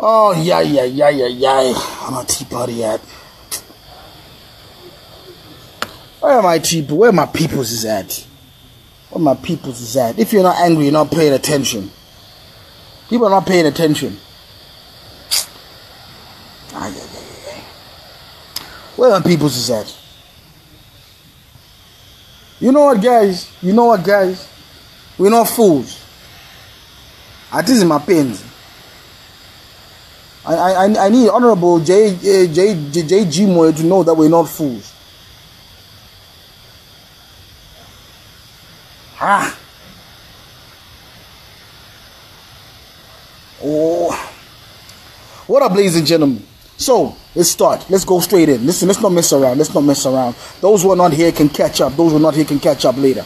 Oh, yeah. I'm a tea party at. Where my people? Where my peoples is at? Where my peoples is at? If you're not angry, you're not paying attention. People are not paying attention. Where my peoples is at? You know what, guys? We're not fools. At least in my pens. I need Honorable J.G. Moore to know that we're not fools. Oh. What up, ladies and gentlemen? So, let's start. Let's go straight in. Listen, let's not mess around. Those who are not here can catch up. Those who are not here can catch up later.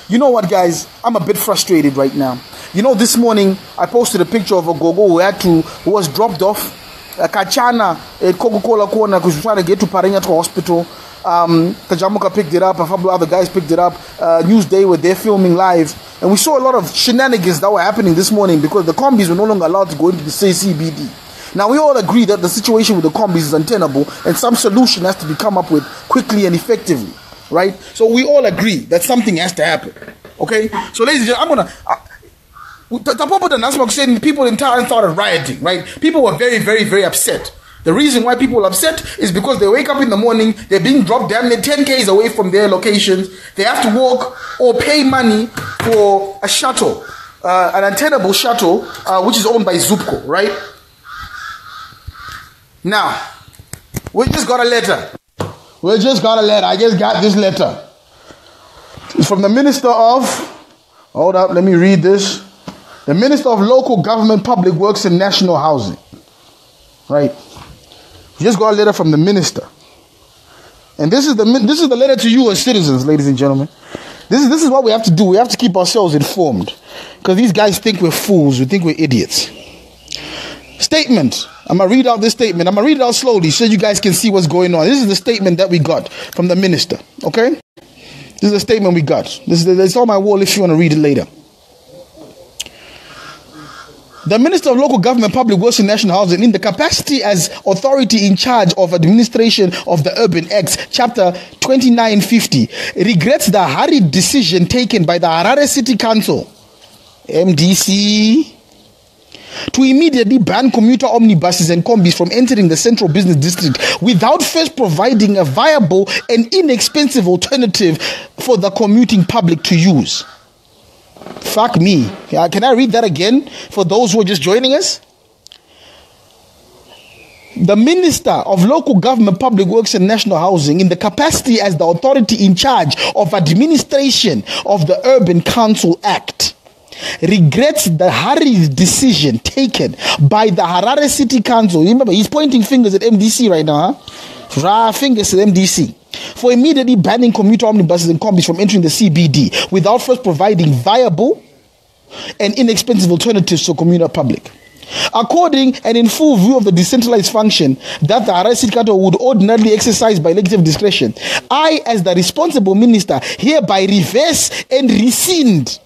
You know what, guys? I'm a bit frustrated right now. You know, this morning, I posted a picture of a gogo who was dropped off at Kachana at Coca-Cola corner because we're trying to get to Parinyato Hospital. Kajamuka picked it up, a couple of other guys picked it up. Newsday were there filming live. And we saw a lot of shenanigans that were happening this morning because the Combis were no longer allowed to go into the CBD. Now, we all agree that the situation with the Combis is untenable and some solution has to be come up with quickly and effectively, right? So we all agree that something has to happen, okay? So, ladies and gentlemen, I'm going to... The purpose announcement saying people in town started rioting, right? People were very, very, very upset. The reason why people are upset is because they wake up in the morning, they're being dropped damn near 10 Ks away from their locations. They have to walk or pay money for a shuttle, an untenable shuttle, which is owned by Zupco, right? Now, we just got a letter. I just got this letter. It's from the Minister of... Hold up, let me read this. The Minister of Local Government, Public Works and National Housing. Right? We just got a letter from the Minister. And this is the letter to you as citizens, ladies and gentlemen. This is what we have to do. We have to keep ourselves informed. Because these guys think we're fools. We think we're idiots. Statement. I'm going to read out this statement. I'm going to read it out slowly so you guys can see what's going on. This is the statement that we got from the minister. Okay? This is the statement we got. It's on my wall if you want to read it later. The Minister of Local Government, Public Works and National Housing, in the capacity as authority in charge of administration of the Urban Acts, Chapter 2950, regrets the hurried decision taken by the Harare City Council, MDC, to immediately ban commuter omnibuses and combis from entering the central business district without first providing a viable and inexpensive alternative for the commuting public to use. Fuck me. Can I read that again for those who are just joining us? The Minister of Local Government, Public Works and National Housing, in the capacity as the authority in charge of administration of the Urban Council Act, regrets the hurried decision taken by the Harare City Council. Remember, he's pointing fingers at MDC right now, huh? Fingers at MDC. For immediately banning commuter omnibuses and combis from entering the CBD without first providing viable and inexpensive alternatives to commuter public. According and in full view of the decentralized function that the Harare City Council would ordinarily exercise by legislative discretion, I, as the responsible minister, hereby reverse and rescind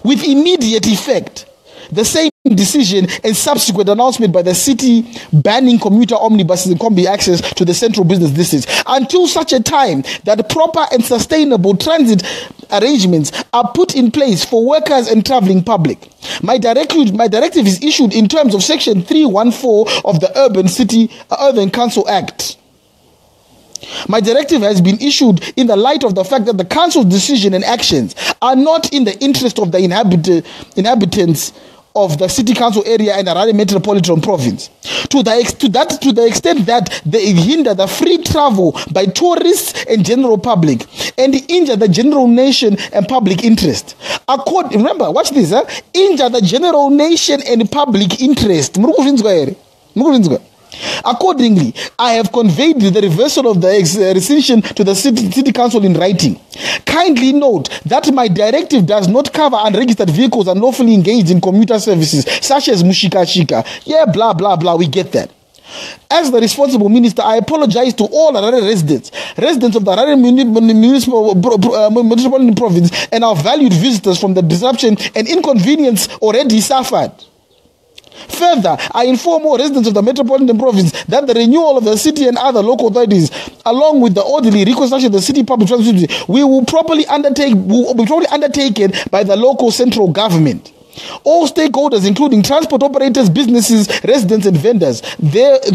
with immediate effect the same decision and subsequent announcement by the city banning commuter omnibuses and combi access to the central business districts until such a time that proper and sustainable transit arrangements are put in place for workers and traveling public. My directive is issued in terms of Section 314 of the Urban Council Act. My directive has been issued in the light of the fact that the council's decision and actions are not in the interest of the inhabitants of the city council area and Harare metropolitan province. To the extent that they hinder the free travel by tourists and general public and injure the general nation and public interest. Remember, watch this, injure the general nation and public interest. Accordingly, I have conveyed the reversal of the rescission to the city council in writing. Kindly note that my directive does not cover unregistered vehicles unlawfully engaged in commuter services such as mushika-shika. Yeah, blah, blah, blah, we get that. As the responsible minister, I apologize to all Harare residents of the Harare Metropolitan Province and our valued visitors from the disruption and inconvenience already suffered. Further, I inform all residents of the Metropolitan Province that the renewal of the city and other local authorities, along with the orderly reconstruction of the city public transport, will be probably undertaken by the local central government. All stakeholders, including transport operators, businesses, residents, and vendors,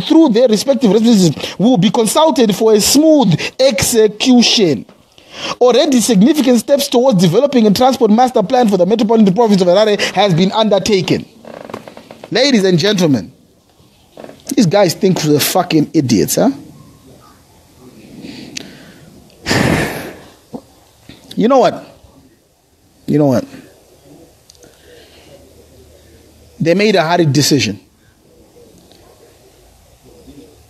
through their respective representatives, will be consulted for a smooth execution. Already, significant steps towards developing a transport master plan for the Metropolitan Province of Harare has been undertaken. Ladies and gentlemen, these guys think we're fucking idiots, huh? You know what? They made a hurried decision.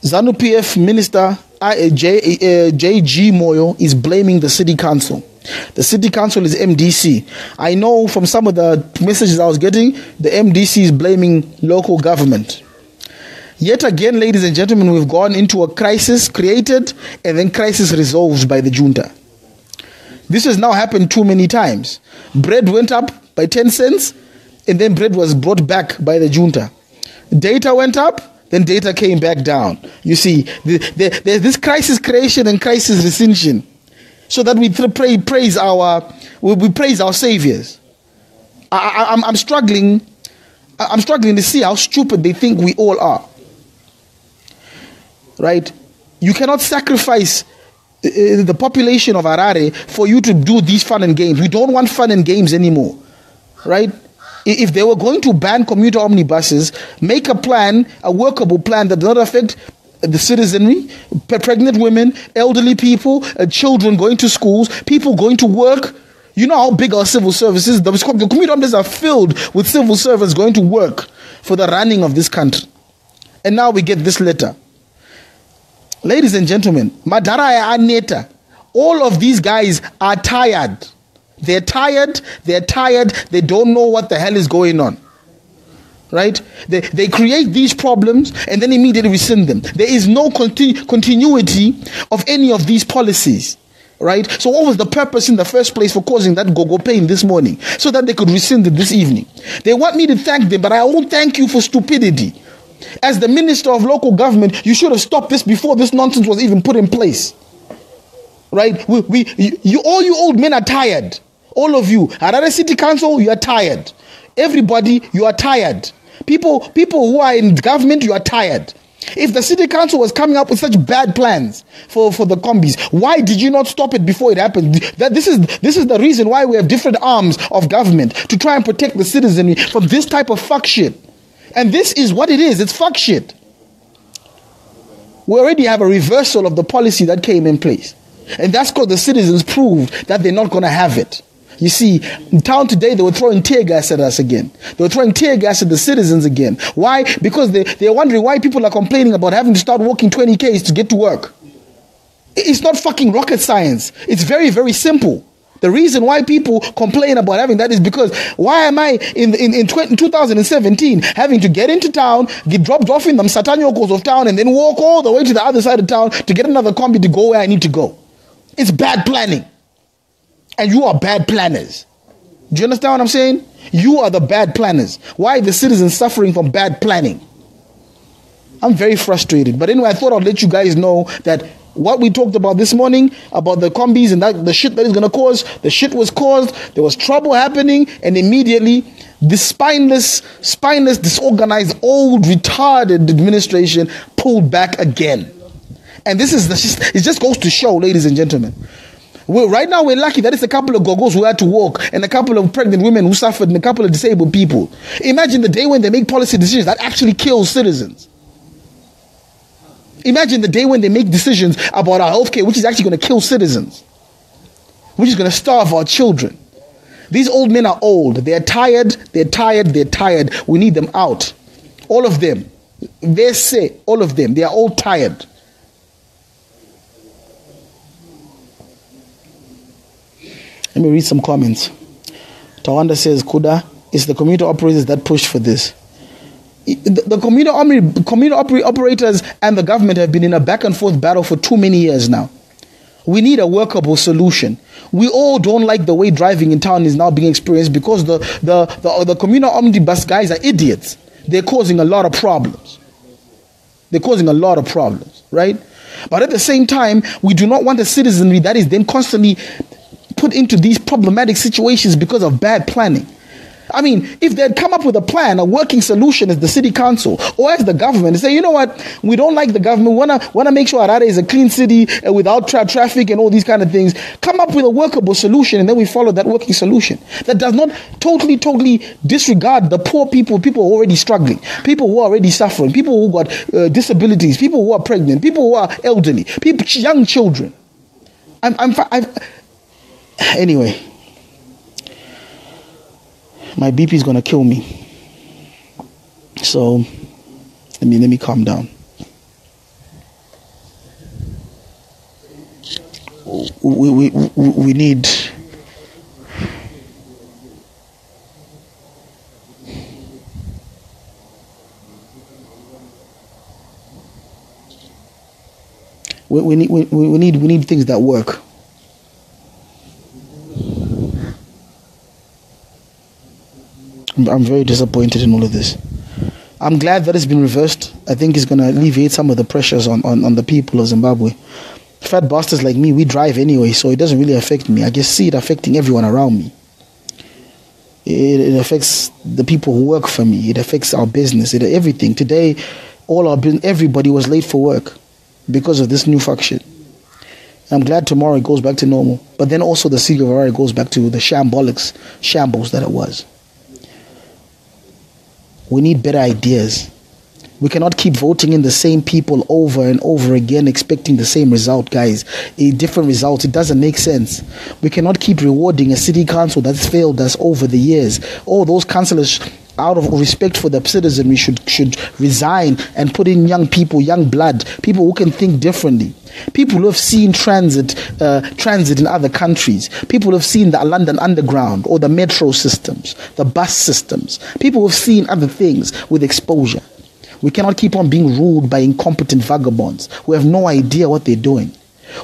ZANU-PF Minister J.G. Moyo is blaming the city council. The city council is MDC. I know from some of the messages I was getting, the MDC is blaming local government. Yet again, ladies and gentlemen, we've gone into a crisis created and then crisis resolved by the junta. This has now happened too many times. Bread went up by 10 cents and then bread was brought back by the junta. Data went up, then data came back down. You see, there's this crisis creation and crisis rescission, so that we praise our saviors. I'm struggling to see how stupid they think we all are. Right? You cannot sacrifice the population of Harare for you to do these fun and games. We don't want fun and games anymore. Right? If they were going to ban commuter omnibuses, make a plan, a workable plan that does not affect the citizenry, pregnant women, elderly people, children going to schools, people going to work. You know how big our civil service is. The commuter omnibuses are filled with civil servants going to work for the running of this country. And now we get this letter. Ladies and gentlemen, Madara Aneta, all of these guys are tired. They're tired, they don't know what the hell is going on. Right? They create these problems and then immediately rescind them. There is no continuity of any of these policies. Right? So what was the purpose in the first place for causing that go-go pain this morning? So that they could rescind it this evening. They want me to thank them, but I won't thank you for stupidity. As the Minister of Local Government, you should have stopped this before this nonsense was even put in place. Right? All you old men are tired. All of you. Harare City Council, you are tired. Everybody, you are tired. People who are in government, you are tired. If the city council was coming up with such bad plans for the combis, why did you not stop it before it happened? This is the reason why we have different arms of government, to try and protect the citizenry from this type of fuck shit. And this is what it is. It's fuck shit. We already have a reversal of the policy that came in place. And that's because the citizens proved that they're not going to have it. You see, in town today, they were throwing tear gas at us again. They were throwing tear gas at the citizens again. Why? Because they're wondering why people are complaining about having to start walking 20 Ks to get to work. It's not fucking rocket science. It's very, very simple. The reason why people complain about having that is because why am I in 2017 having to get into town, get dropped off in the Msatanyokos of town, and then walk all the way to the other side of town to get another combi to go where I need to go? It's bad planning. And you are bad planners. Do you understand what I'm saying? You are the bad planners. Why are the citizens suffering from bad planning? I'm very frustrated. But anyway, I thought I'd let you guys know that what we talked about this morning, about the combis and that the shit that is going to cause, the shit was caused, there was trouble happening, and immediately this spineless, disorganized, old, retarded administration pulled back again. And this is it just goes to show, ladies and gentlemen. Right now we're lucky that it's a couple of gogos who had to walk and a couple of pregnant women who suffered and a couple of disabled people. Imagine the day when they make policy decisions that actually kill citizens. Imagine the day when they make decisions about our healthcare, which is actually going to kill citizens, which is going to starve our children. These old men are old. They're tired. We need them out. All of them. They say, all of them. They are all tired. Let me read some comments. Tawanda says, Kuda, it's the commuter operators that pushed for this. The commuter operators and the government have been in a back and forth battle for too many years now. We need a workable solution. We all don't like the way driving in town is now being experienced because the commuter omnibus guys are idiots. they're causing a lot of problems. They're causing a lot of problems, right? But at the same time, we do not want a citizenry that is then constantly put into these problematic situations because of bad planning. I mean, if they'd come up with a plan, a working solution as the city council or as the government and say, you know what, we don't like the government, want to make sure Harare is a clean city without traffic and all these kind of things, come up with a workable solution and then we follow that working solution. That does not totally disregard the poor people who are already struggling, people who are already suffering, people who got disabilities, people who are pregnant, people who are elderly, people, young children. Anyway. My BP is gonna kill me. So let me calm down. We need we need things that work. I'm very disappointed in all of this. I'm glad that it's been reversed. I think it's going to alleviate some of the pressures on the people of Zimbabwe. Fat bastards like me, we drive anyway, so it doesn't really affect me. I just see it affecting everyone around me. It affects the people who work for me. It affects our business. Everything. Today, everybody was late for work because of this new faction. I'm glad tomorrow it goes back to normal. But then also the city of Harare goes back to the shambles that it was. We need better ideas. We cannot keep voting in the same people over and over again, expecting the same result, guys. A different result. It doesn't make sense. We cannot keep rewarding a city council that's failed us over the years. All those councillors, out of respect for the citizenry, should resign and put in young people, young blood, people who can think differently. People who have seen transit in other countries. People who have seen the London Underground or the metro systems, the bus systems. People who have seen other things with exposure. We cannot keep on being ruled by incompetent vagabonds who have no idea what they're doing.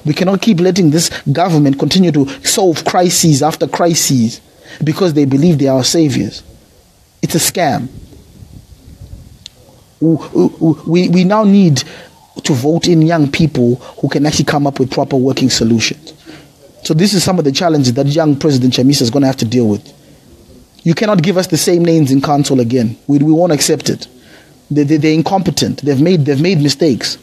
We cannot keep letting this government continue to solve crises after crises because they believe they are our saviors. It's a scam. We now need to vote in young people who can actually come up with proper working solutions. So this is some of the challenges that young President Chamisa is going to have to deal with. You cannot give us the same names in council again. We won't accept it. They're incompetent. They've made mistakes.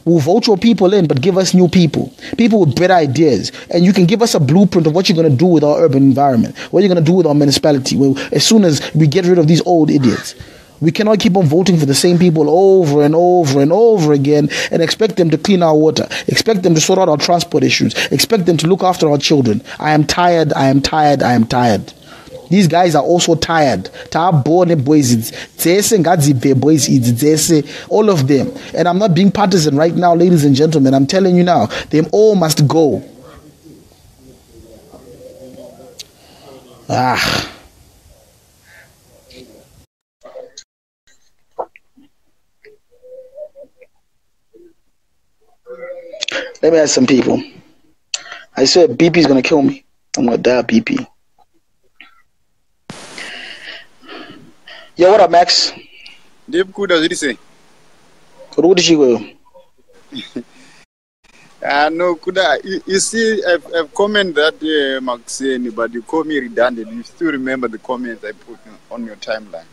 We'll vote your people in, but give us new people. People with better ideas. And you can give us a blueprint of what you're going to do with our urban environment. What you're going to do with our municipality. As soon as we get rid of these old idiots. We cannot keep on voting for the same people over and over and over again and expect them to clean our water, expect them to sort out our transport issues, expect them to look after our children. I am tired. These guys are also tired. All of them. And I'm not being partisan right now, ladies and gentlemen. I'm telling you now, they all must go. Let me ask some people. I said BP is going to kill me. I'm going to die of BP. Yo, what up, Max? Dave Kuda, what did you say? What did you go? No, Kuda, you see, I've commented that Max said, but you call me redundant. You still remember the comments I put on your timeline?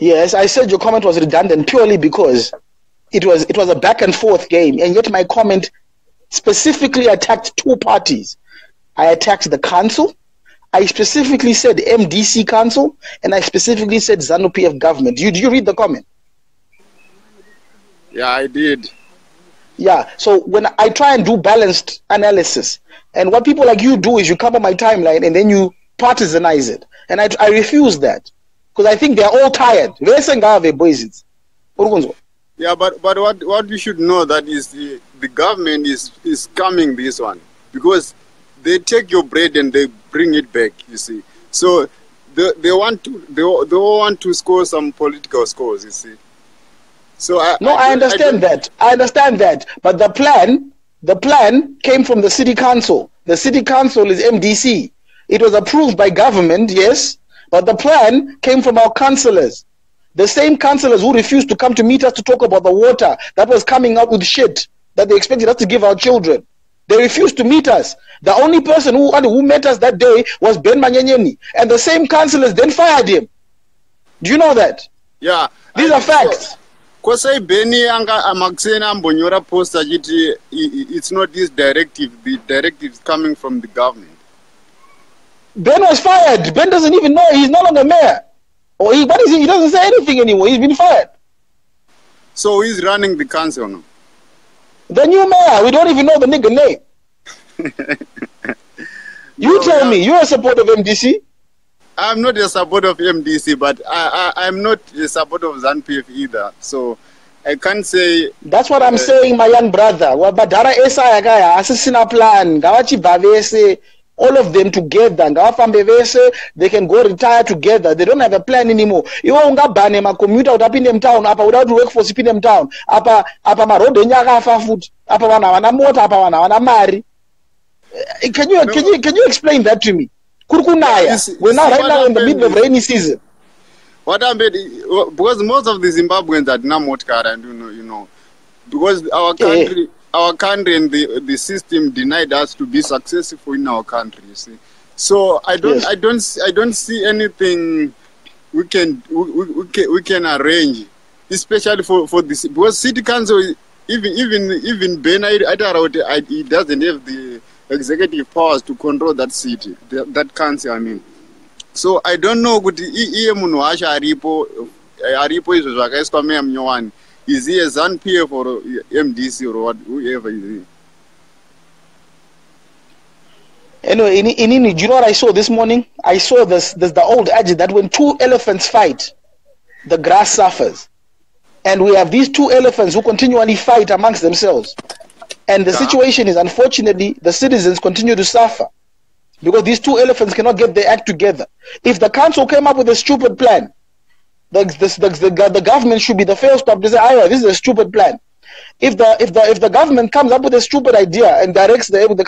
Yes, I said your comment was redundant purely because it was a back and forth game, and yet my comment specifically attacked two parties. I attacked the council. I specifically said MDC council, and I specifically said ZANU-PF government. Did you read the comment? Yeah, I did. Yeah, so when I try and do balanced analysis, and what people like you do is you come on my timeline and then you partisanize it. And I refuse that, because I think they're all tired. Yeah, but what you should know that is the government is coming this one, because they take your bread and they bring it back, you see. So they want to score some political scores, you see. So I understand that. I understand that. But the plan came from the city council. The city council is MDC. It was approved by government, yes, but the plan came from our councillors. The same councillors who refused to come to meet us to talk about the water that was coming out with shit that they expected us to give our children. They refused to meet us. The only person who met us that day was Ben Manyenyeni. And the same councillors then fired him. Do you know that? Yeah. These are facts. Because Benny Amaxena Mbonyora post it's not this directive. The directive is coming from the government. Ben was fired. Ben doesn't even know. He's no longer mayor. Or he doesn't say anything anymore. He's been fired. So he's running the council now? The new mayor. We don't even know the nigga name. You tell me. You're a supporter of MDC? I'm not a supporter of MDC, but I'm not a supporter of ZANU-PF either. So I can't say... That's what I'm saying, my young brother. Badara esa yagaya, assassina plan, gawachi bavese, all of them together, they can go retire together. They don't have a plan anymore. You won't ban ma commuter out in them town, apa without workforce in them town, apa ma road nyaga fa foot, apa wana motor, apa wana mari. Can you explain that to me? Kurkunaya. We're now right now in the middle of rainy season. What I mean, because most of the Zimbabweans are not motor, and you know, because our country and the system denied us to be successful in our country. You see, so I don't see anything we can arrange, especially for this, because city council, even Ben he doesn't have the executive powers to control that city, that council. I mean, so I don't know. But is he a ZANU-PF or MDC or what, whoever is he? Anyway, do you know what I saw this morning? I saw there's the old adage that when two elephants fight, the grass suffers. And we have these two elephants who continually fight amongst themselves. And the situation is, unfortunately, the citizens continue to suffer because these two elephants cannot get their act together. If the council came up with a stupid plan, the government should be the first stop to say, this is a stupid plan. If the government comes up with a stupid idea and directs the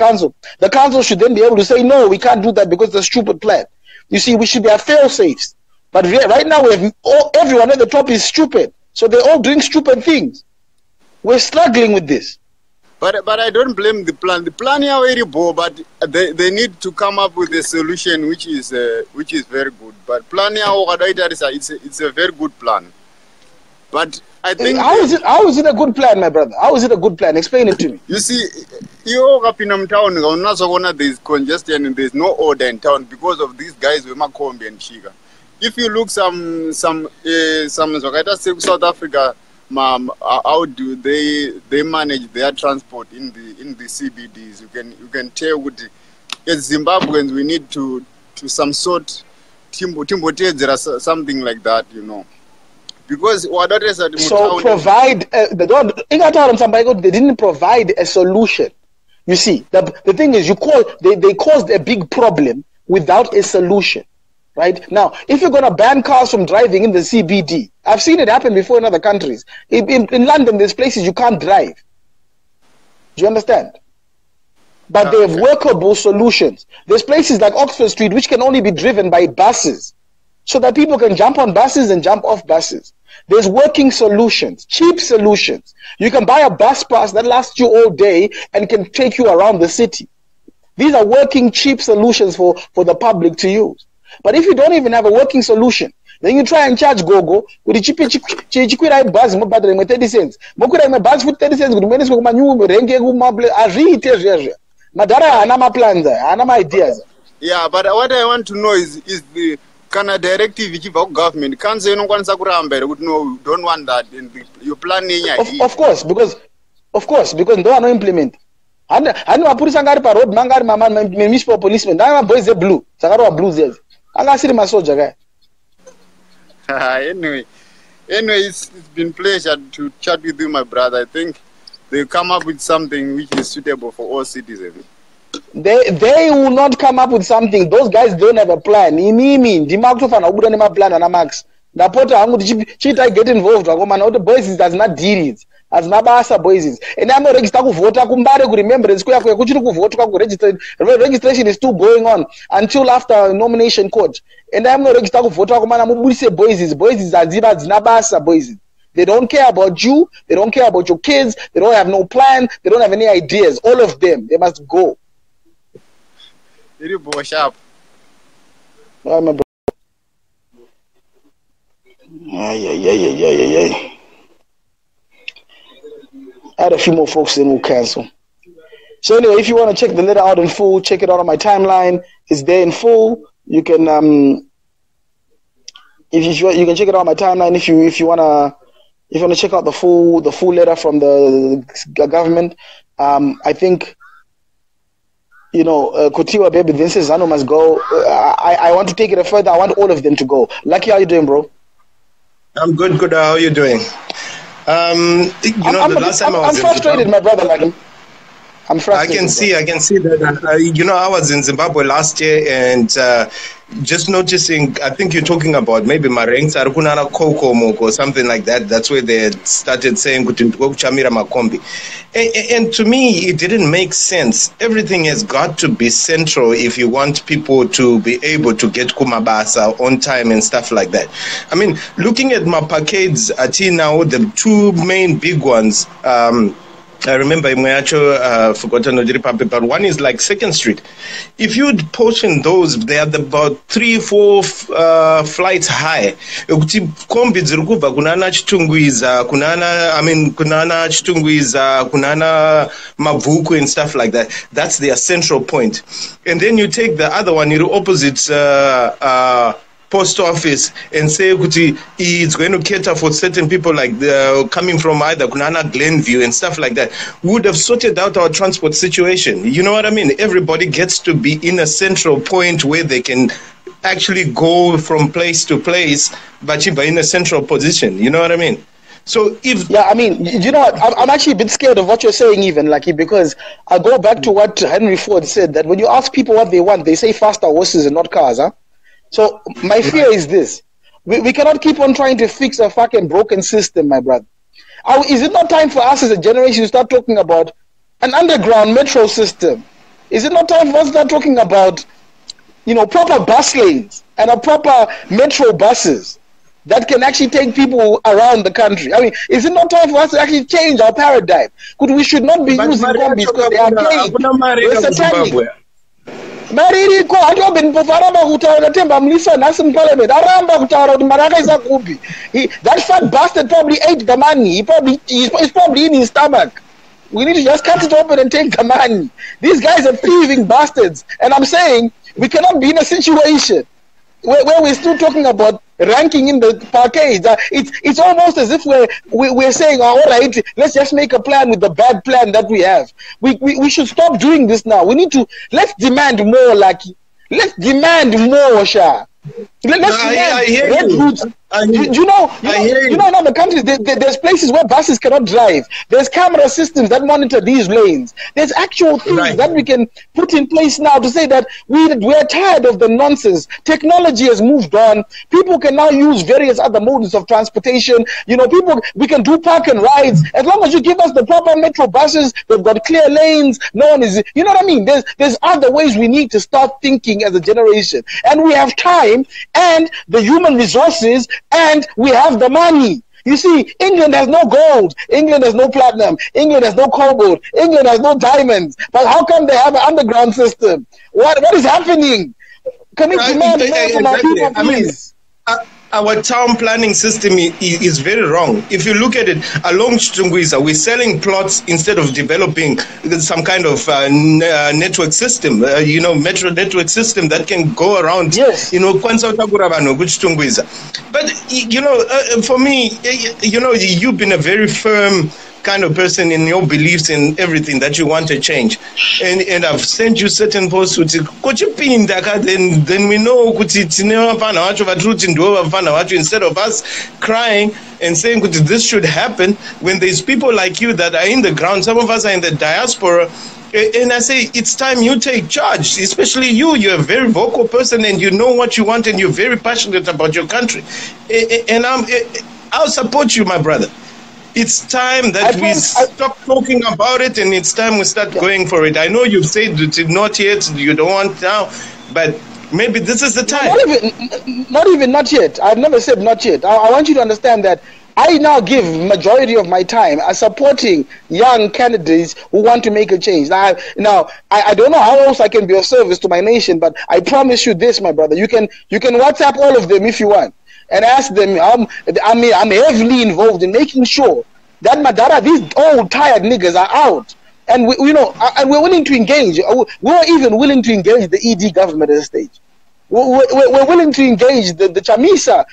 council should then be able to say, no, we can't do that because it's a stupid plan. You see, we should have fail safes. But right now we have everyone at the top is stupid, so they're all doing stupid things. We're struggling with this. But I don't blame the plan. The plan is very poor, but they need to come up with a solution which is very good. But plan it's a very good plan. But I think how is it a good plan, my brother? How is it a good plan? Explain it to me. You see, you up in town, there's congestion and there's no order in town because of these guys with Combi and Chiga. If you look some South Africa, how do they manage their transport in the CBDs? You can tell with as Zimbabweans we need to some sort something like that, you know. Because what others are so provide they didn't provide a solution. You see, the thing is they caused a big problem without a solution. Right now, if you're going to ban cars from driving in the CBD, I've seen it happen before in other countries. In London, there's places you can't drive. Do you understand? But they have workable solutions. There's places like Oxford Street which can only be driven by buses, so that people can jump on buses and jump off buses. There's working solutions, cheap solutions. You can buy a bus pass that lasts you all day and can take you around the city. These are working, cheap solutions for the public to use. But if you don't even have a working solution, then you try and charge gogo with the cheap bus mo badre mo 30 cents. Mo kura mo bus for 30 cents good menes ko manyu renge ku mable arite madara ana ma plans ana ma ideas. Yeah, but what I want to know is the kind of directive which government can't say no kwanisa kuramba ukuthi no, don't want that in your planning. Of course because no one implement. And mapurisa ngari pa road mangari mama municipal policemen ndanga boys are blue sakaro blue zezi anga siri masoja guy. Anyway, it's been a pleasure to chat with you, my brother. I think they come up with something which is suitable for all citizens. They will not come up with something. Those guys don't have a plan. Inimi ndimakutofana ubuda nema plan ana max. Ndapota hangu chita get involved ngomana kuti boys does not deal it. As nabasa boys. And I'm register kuvota kumbare ku remembrance kuya kuchiri kuvota ku register. Registration is still going on until after nomination court. and I'm not register to vote kumana mubulise boys aziba zinabasa boys. They don't care about you, they don't care about your kids, they don't have no plan, they don't have any ideas. All of them, they must go. Sharp. I had a few more folks in who cancel. So anyway, if you want to check the letter out in full, check it out on my timeline. It's there in full. You can you can check it out on my timeline if you wanna check out the full letter from the government. I think Kutiwa baby, this is Zanu must go. I want to take it further. I want all of them to go. Lucky, how you doing, bro? I'm good. Kuda, how are you doing? I'm frustrated, my brother. Like, I'm frustrated. I can see that. I was in Zimbabwe last year and just noticing, I think you're talking about maybe Marengs Arukunana Kokomok or something like that. That's where they started saying Combi. And to me, it didn't make sense. Everything has got to be central if you want people to be able to get Kumabasa on time and stuff like that. I mean, looking at my packets, now the two main big ones, I remember forgotten but one is like 2nd Street. If you portion those, they are about 3-4 flights high. Combi zirikuva kunana chitungwiza, kunana chitungwiza, kunana mavuku and stuff like that. That's their central point. And then you take the other one, you're opposite post office and say it's going to cater for certain people like coming from either Kunana, Glenview and stuff like that. We would have sorted out our transport situation. You know what I mean? Everybody gets to be in a central point where they can actually go from place to place, but in a central position. You know what I mean? So you know what? I'm actually a bit scared of what you're saying, even Lucky, because I go back to what Henry Ford said, that when you ask people what they want, they say faster horses and not cars, huh? So my fear is this. We cannot keep on trying to fix a fucking broken system, my brother. Is it not time for us as a generation to start talking about an underground metro system? Is it not time for us to start talking about, proper bus lanes and a proper metro buses that can actually take people around the country? I mean, is it not time for us to actually change our paradigm? We should not be using combis because they are gay. We're satanic. Mariri ko ato ben pofaraba kutaura temba mlisa nasim parliament aramba kutaura maraka is a kubi. That fat bastard probably ate the money. He's probably in his stomach. We need to just cut it open and take the money. These guys are thieving bastards, and I'm saying we cannot be in a situation where we're still talking about ranking in the parquets. It's almost as if we're saying, all right, let's just make a plan with the bad plan that we have. We should stop doing this now. Let's demand more, Lucky. Let's demand more, Sha. I hear you. You know, in other countries, there's places where buses cannot drive. There's camera systems that monitor these lanes. There's actual things that we can put in place now to say that we're tired of the nonsense. Technology has moved on. People can now use various other modes of transportation. We can do park and rides. As long as you give us the proper metro buses, they've got clear lanes. No one is, you know what I mean? There's other ways we need to start thinking as a generation. And we have time and the human resources, and we have the money. You see, England has no gold. England has no platinum. England has no cobalt. England has no diamonds. But how come they have an underground system? What is happening? Can we demand more from our people, please? Our town planning system is very wrong. If you look at it, along Chitungwiza, we're selling plots instead of developing some kind of network system, metro network system that can go around, yes. But, for me, you've been a very firm kind of person in your beliefs and everything that you want to change, and I've sent you certain posts which then we know instead of us crying and saying this should happen, when there's people like you that are in the ground. Some of us are in the diaspora, and I say it's time you take charge, especially you're a very vocal person and you know what you want and you're very passionate about your country, and I'll support you, my brother. It's time that we stop talking about it, and it's time we start going for it. I know you've said it's not yet, you don't want now, but maybe this is the time. Not yet. I've never said not yet. I want you to understand that I now give majority of my time supporting young candidates who want to make a change. Now, I don't know how else I can be of service to my nation, but I promise you this, my brother. You can WhatsApp all of them if you want and ask them. I'm heavily involved in making sure that Madara, these old tired niggas are out. And and we're willing to engage. We're even willing to engage the ED government at this stage. We're willing to engage the Chamisa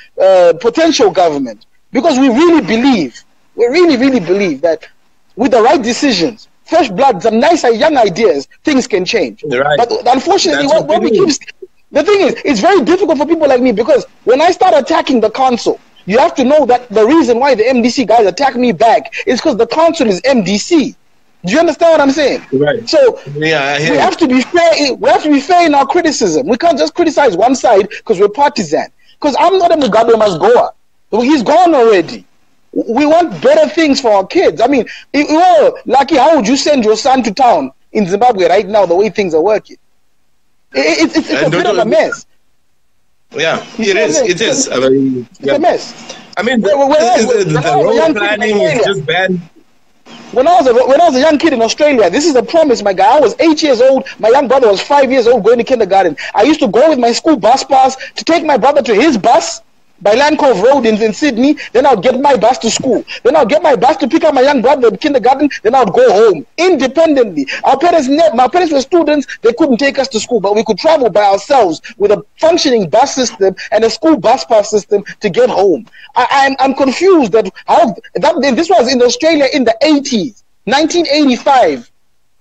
potential government because we really believe that with the right decisions, fresh blood, some nice young ideas, things can change. Right. But unfortunately, the thing is, it's very difficult for people like me because when I start attacking the council, you have to know that the reason why the MDC guys attack me back is because the council is MDC. Do you understand what I'm saying? Right. So we have to be fair. We have to be fair in our criticism. We can't just criticize one side because we're partisan. Because I'm not a Mugabe Masgoa. He's gone already. We want better things for our kids. I mean, Lucky, how would you send your son to town in Zimbabwe right now? The way things are working, it's a bit of a mess. Yeah, it is. It's a mess. I mean, the road planning is just bad. When I was a young kid in Australia, this is a promise, my guy. I was 8 years old. My young brother was 5 years old going to kindergarten. I used to go with my school bus pass to take my brother to his bus by Land Cove Road in Sydney. Then I'd get my bus to school. Then I'd get my bus to pick up my young brother at kindergarten. Then I'd go home independently. My parents were students. They couldn't take us to school, but we could travel by ourselves with a functioning bus system and a school bus pass system to get home. I'm confused that this was in Australia in the 80s, 1985.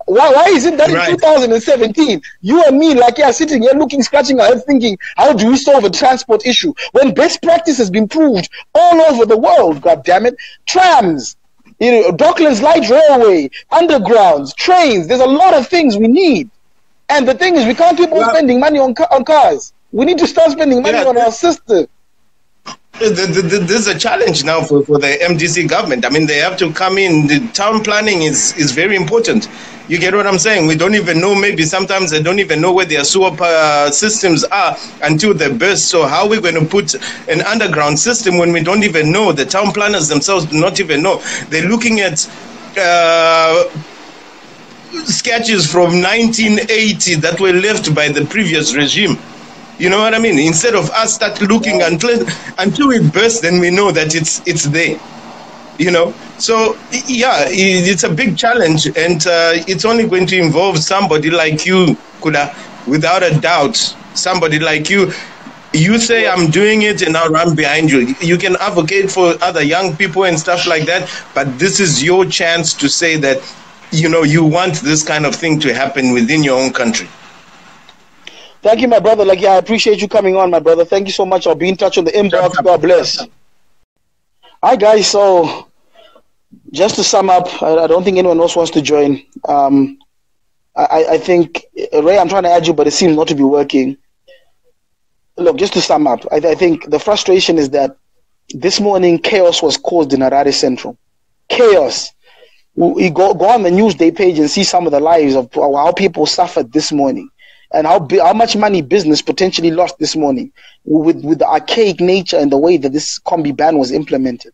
Why is it that in 2017, you and me, sitting here scratching our heads thinking, how do we solve a transport issue? When best practice has been proved all over the world, God damn it. Trams, Docklands Light Railway, undergrounds, trains, there's a lot of things we need. And the thing is, we can't keep on spending money on cars. We need to start spending money on our system. This is a challenge now for the MDC government. I mean, they have to come in. The town planning is very important. You get what I'm saying? We don't even know, maybe sometimes they don't even know where their sewer systems are until they burst. So how are we going to put an underground system when we don't even know? The town planners themselves do not even know. They're looking at sketches from 1980 that were left by the previous regime. You know what I mean? Instead of us start looking until it bursts, then we know that it's there. So yeah, it's a big challenge, and it's only going to involve somebody like you, Kuda, without a doubt. Somebody like you. You say I'm doing it, and I'll run behind you. You can advocate for other young people and stuff like that, but this is your chance to say that you want this kind of thing to happen within your own country. Thank you, my brother. I appreciate you coming on, my brother. Thank you so much. I'll be in touch on the inbox. God bless. All right, guys. So, just to sum up, I don't think anyone else wants to join. I think, Ray, I'm trying to add you, but it seems not to be working. Look, just to sum up, I think the frustration is that this morning chaos was caused in Harare Central. Chaos. We go on the Newsday page and see some of the lives of how people suffered this morning. And how much money business potentially lost this morning with the archaic nature and the way that this Combi ban was implemented.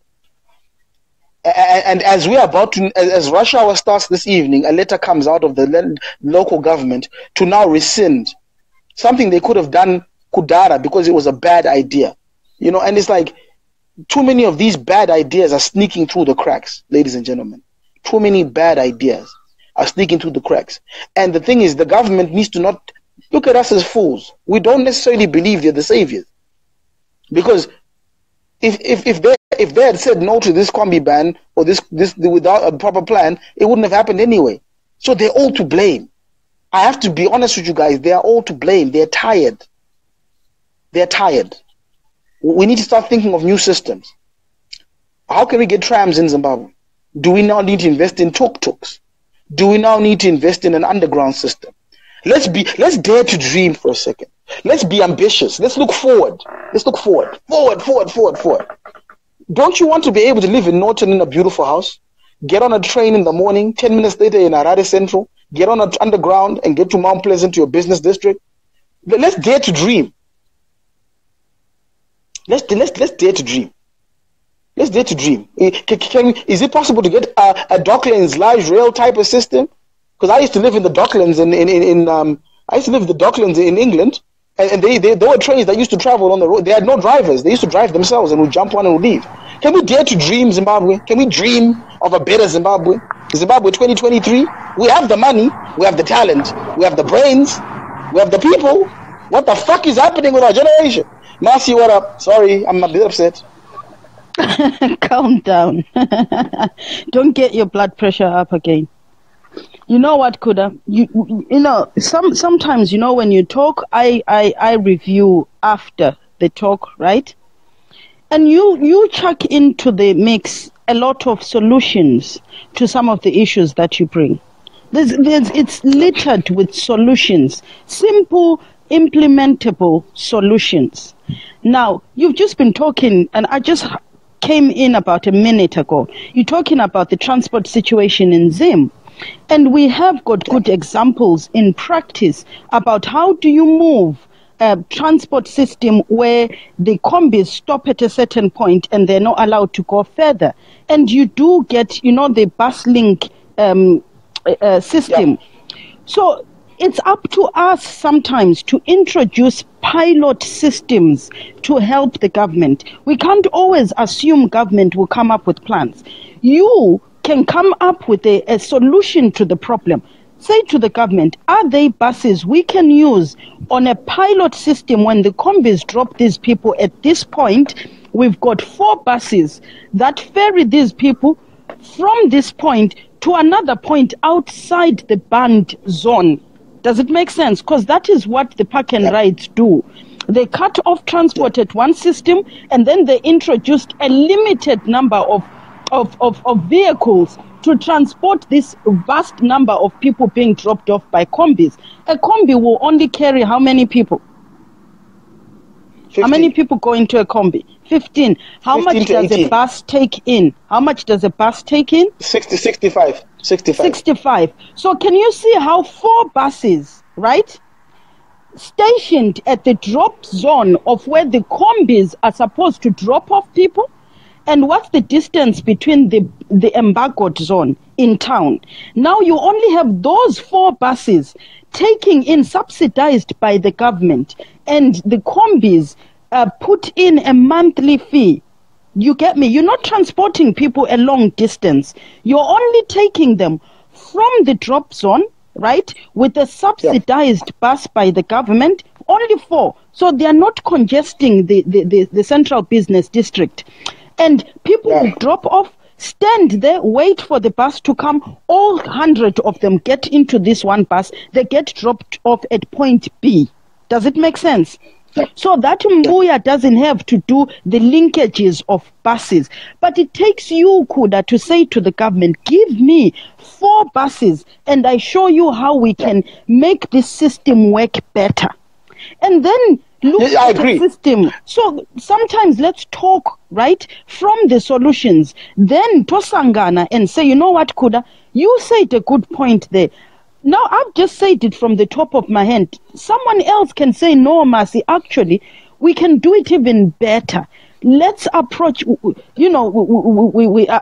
And as we are about to, as rush hour starts this evening, a letter comes out of the local government to now rescind something they could have done Kudara because it was a bad idea. And it's like too many of these bad ideas are sneaking through the cracks, ladies and gentlemen. Too many bad ideas are sneaking through the cracks. And the thing is, the government needs to not look at us as fools. We don't necessarily believe they're the saviors. Because if they had said no to this Combi ban or this without a proper plan, it wouldn't have happened anyway. So they're all to blame. I have to be honest with you guys. They are all to blame. They're tired. They're tired. We need to start thinking of new systems. How can we get trams in Zimbabwe? Do we now need to invest in tuk-tuks? Do we now need to invest in an underground system? Let's dare to dream for a second. Let's be ambitious. Let's look forward. Let's look forward. Forward. Don't you want to be able to live in Norton in a beautiful house? Get on a train in the morning, 10 minutes later in Harare Central, get on an underground and get to Mount Pleasant to your business district? Let's dare to dream. Let's dare to dream. Let's dare to dream. Is it possible to get a Docklands light rail type of system? Because I used to live in the Docklands I used to live in the Docklands in England, and there were trains that used to travel on the road. They had no drivers. They used to drive themselves and would jump on and would leave. Can we dare to dream Zimbabwe? Can we dream of a better Zimbabwe? Zimbabwe 2023? We have the money, we have the talent, we have the brains, we have the people. What the fuck is happening with our generation? Marcy, what up? Sorry, I'm a bit upset. Calm down. Don't get your blood pressure up again. You know what, Kuda? You know, sometimes, you know, when you talk, I review after the talk, right? And you chuck into the mix a lot of solutions to some of the issues that you bring. It's littered with solutions, simple, implementable solutions. Now, you've just been talking, and I just came in about a minute ago. You're talking about the transport situation in Zim. And we have got good examples in practice about how do you move a transport system where the combis stop at a certain point and they're not allowed to go further. And you do get, you know, the bus link system. Yeah. So it's up to us sometimes to introduce pilot systems to help the government. We can't always assume government will come up with plans. You can come up with a solution to the problem. Say to the government, are they buses we can use on a pilot system when the combis drop these people at this point? We've got 4 buses that ferry these people from this point to another point outside the banned zone. Does it make sense? Because that is what the park and rides do. They cut off transport at one system, and then they introduced a limited number of vehicles to transport this vast number of people being dropped off by combis. A combi will only carry how many people? 15. How many people go into a combi? 15. How 15 much does 18. a bus take in? How much does a bus take in? 65. 65. So can you see how 4 buses, right, stationed at the drop zone of where the combis are supposed to drop off people? And what's the distance between the embargoed zone in town? Now you only have those 4 buses taking in, subsidized by the government, and the combis put in a monthly fee. You get me? You're not transporting people a long distance. You're only taking them from the drop zone, right, with a subsidized bus by the government, only 4. So they are not congesting the central business district. And people will drop off, stand there, wait for the bus to come. All 100 of them get into this one bus. They get dropped off at point B. Does it make sense? So that Mbuya doesn't have to do the linkages of buses. But it takes you, Kuda, to say to the government, give me 4 buses and I show you how we can make this system work better. And then look at the system. So sometimes let's talk, right, from the solutions. Then Tosangana and say, you know what, Kuda, you said a good point there. Now, I've just said it from the top of my head. Someone else can say, no, Mercy, actually, we can do it even better. Let's approach, you know,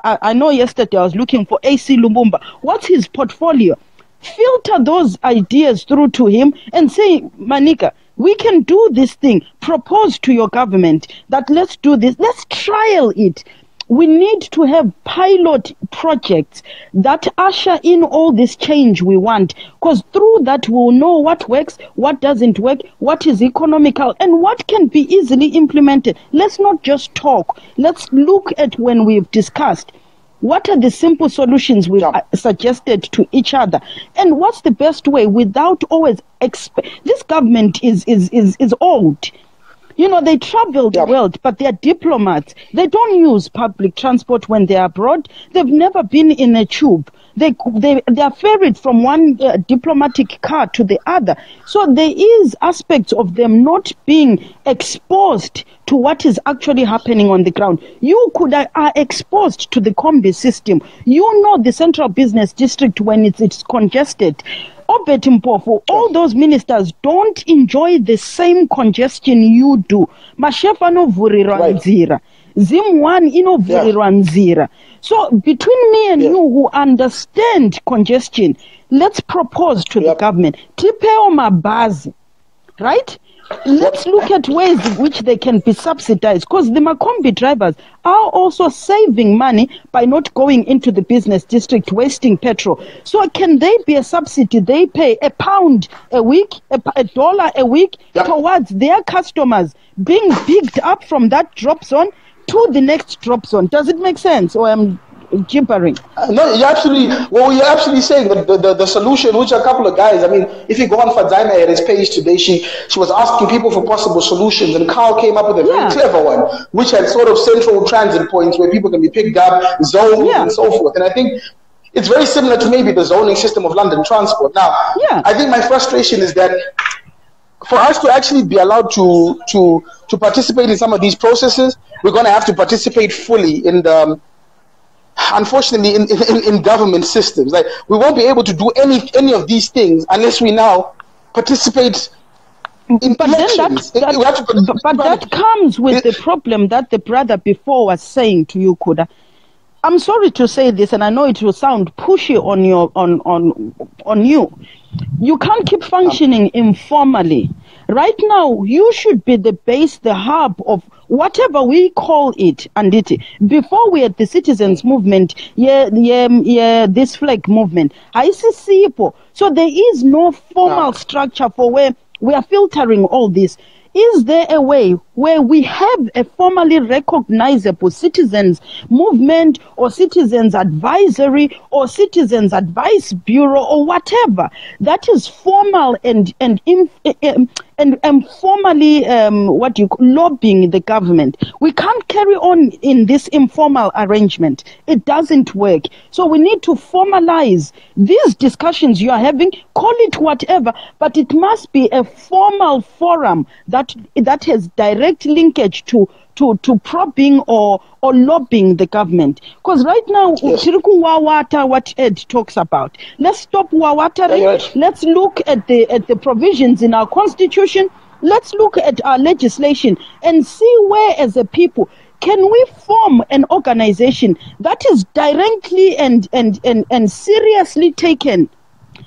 I know yesterday I was looking for AC Lumumba. What's his portfolio? Filter those ideas through to him and say, Manika, we can do this thing. Propose to your government that let's do this. Let's trial it. We need to have pilot projects that usher in all this change we want, because through that we'll know what works, what doesn't work, what is economical, and what can be easily implemented. Let's not just talk. Let's look at when we've discussed. What are the simple solutions we've suggested to each other? And what's the best way without always this government is old. You know, they travel the world, but they're diplomats. They don't use public transport when they're abroad. They've never been in a tube. They are ferried from one diplomatic car to the other. So there is aspects of them not being exposed to what is actually happening on the ground. You are exposed to the Combi system. You know the central business district when it's congested. Obet Mpofu, all those ministers don't enjoy the same congestion you do. Mashefano Vuriranzira. Zim1 Vuriranzira. So between me and you who understand congestion, let's propose to the government. Tipeo mabazi, right? Let's look at ways in which they can be subsidized, because the Combi drivers are also saving money by not going into the business district, wasting petrol. So can they be a subsidy? They pay £1 a week, $1 a week towards their customers being picked up from that drop zone to the next drop zone. Does it make sense? Or I'm gibbering? No, you're absolutely, well, you're absolutely saying that the solution, which a couple of guys, I mean, if you go on Fadzana at his page today, she was asking people for possible solutions, and Carl came up with a very clever one, which had sort of central transit points where people can be picked up, zones, and so forth. And I think it's very similar to maybe the zoning system of London Transport. Now, I think my frustration is that for us to actually be allowed to participate in some of these processes, we're going to have to participate fully in the, unfortunately, in government systems. Like, we won't be able to do any of these things unless we now participate in elections. But that comes with the problem that the brother before was saying to you, Kuda. I'm sorry to say this, and I know it will sound pushy on you. You can't keep functioning informally. Right now, you should be the base, the hub of whatever we call it. And before we had the citizens movement, this flag movement, ICCPO. So there is no formal structure for where we are filtering all this. Is there a way where we have a formally recognizable citizens movement or citizens advisory or citizens advice bureau or whatever that is formal and formally lobbying the government? We can't carry on in this informal arrangement. It doesn't work. So we need to formalize these discussions you are having, call it whatever, but it must be a formal forum that has direct linkage to probing or lobbying the government. Because right now, Wawata, what Ed talks about, let's stop Wawata. Let's look at the provisions in our constitution. Let's look at our legislation and see where, as a people, can we form an organization that is directly and seriously taken?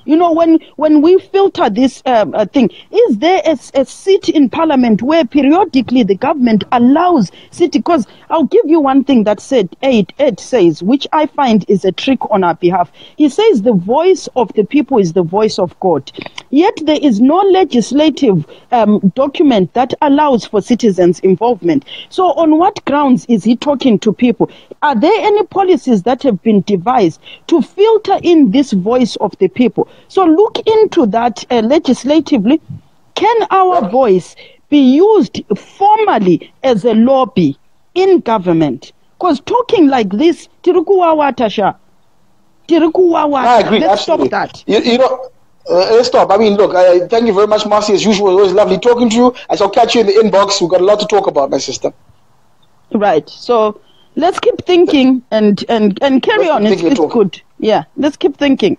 You know, when we filter this thing, is there a seat in parliament where periodically the government allows city? Because I'll give you one thing that Ed says, which I find is a trick on our behalf. He says the voice of the people is the voice of God. Yet there is no legislative document that allows for citizens' involvement. So on what grounds is he talking to people? Are there any policies that have been devised to filter in this voice of the people? So look into that legislatively. Can our voice be used formally as a lobby in government? Because talking like this, Tirikuwawa Tasha, I agree, let's absolutely. stop that. You know, let's stop. I mean, look, thank you very much, Marcy. As usual, always lovely talking to you. I shall catch you in the inbox. We've got a lot to talk about, my sister. Right. So let's keep thinking and carry on. It's good. Yeah, let's keep thinking.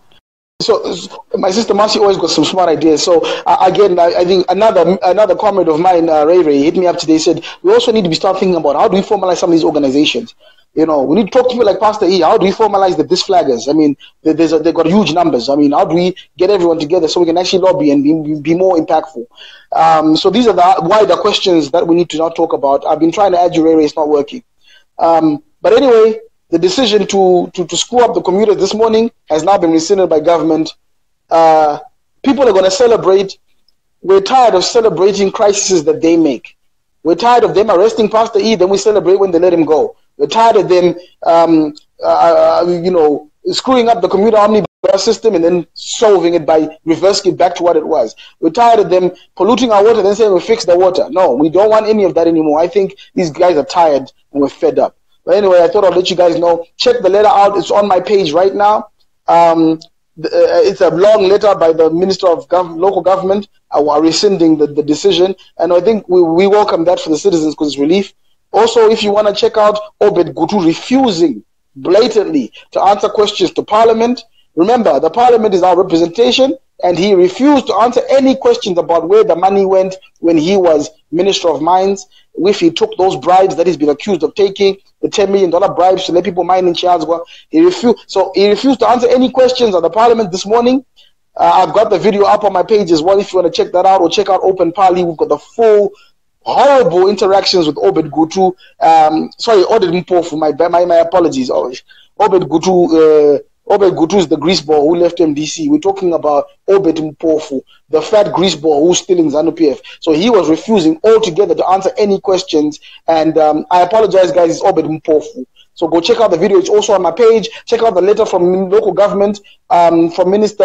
So my sister Marcy always got some smart ideas. So again, I think another comrade of mine, Ray, hit me up today. Said we also need to start thinking about how do we formalize some of these organizations. You know, we need to talk to people like Pastor E. How do we formalize the disflaggers? I mean, they've got huge numbers. I mean, how do we get everyone together so we can actually lobby and be more impactful? So these are the wider questions that we need to now talk about. I've been trying to add you, Ray, it's not working. But anyway, the decision to screw up the commuters this morning has now been rescinded by government. People are going to celebrate. We're tired of celebrating crises that they make. We're tired of them arresting Pastor E, then we celebrate when they let him go. We're tired of them, screwing up the commuter omnibus system and then solving it by reversing it back to what it was. We're tired of them polluting our water, then saying we fix the water. No, we don't want any of that anymore. I think these guys are tired and we're fed up. But anyway, I thought I'd let you guys know. Check the letter out. It's on my page right now. It's a long letter by the Minister of Local Government rescinding the decision. And I think we welcome that for the citizens because it's relief. Also, if you want to check out Obed Gutu refusing blatantly to answer questions to Parliament, remember, the Parliament is our representation. and he refused to answer any questions about where the money went when he was Minister of Mines, if he took those bribes that he's been accused of taking, the $10 million bribes to let people mine in Chiazgwa. He refused to answer any questions at the parliament this morning. I've got the video up on my page as well if you want to check that out, or check out Open Parley. We've got the full horrible interactions with Obed Gutu. Oded Mpofu, my apologies. Obed Gutu is the greaseball who left MDC. We're talking about Obed Mpofu, the fat greaseball who's still in ZANU-PF. So he was refusing altogether to answer any questions. And I apologize, guys, it's Obed Mpofu. So go check out the video. It's also on my page. Check out the letter from local government, from Minister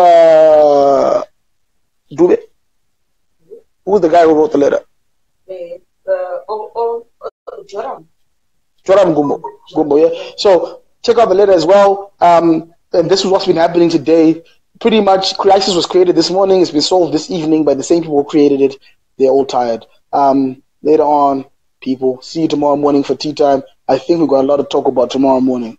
Dube. Who's the guy who wrote the letter? Joram Gumbo, yeah. So check out the letter as well. And this is what's been happening today. Pretty much, crisis was created this morning. It's been solved this evening by the same people who created it. They're all tired. Later on, people, see you tomorrow morning for tea time. I think we've got a lot to talk about tomorrow morning.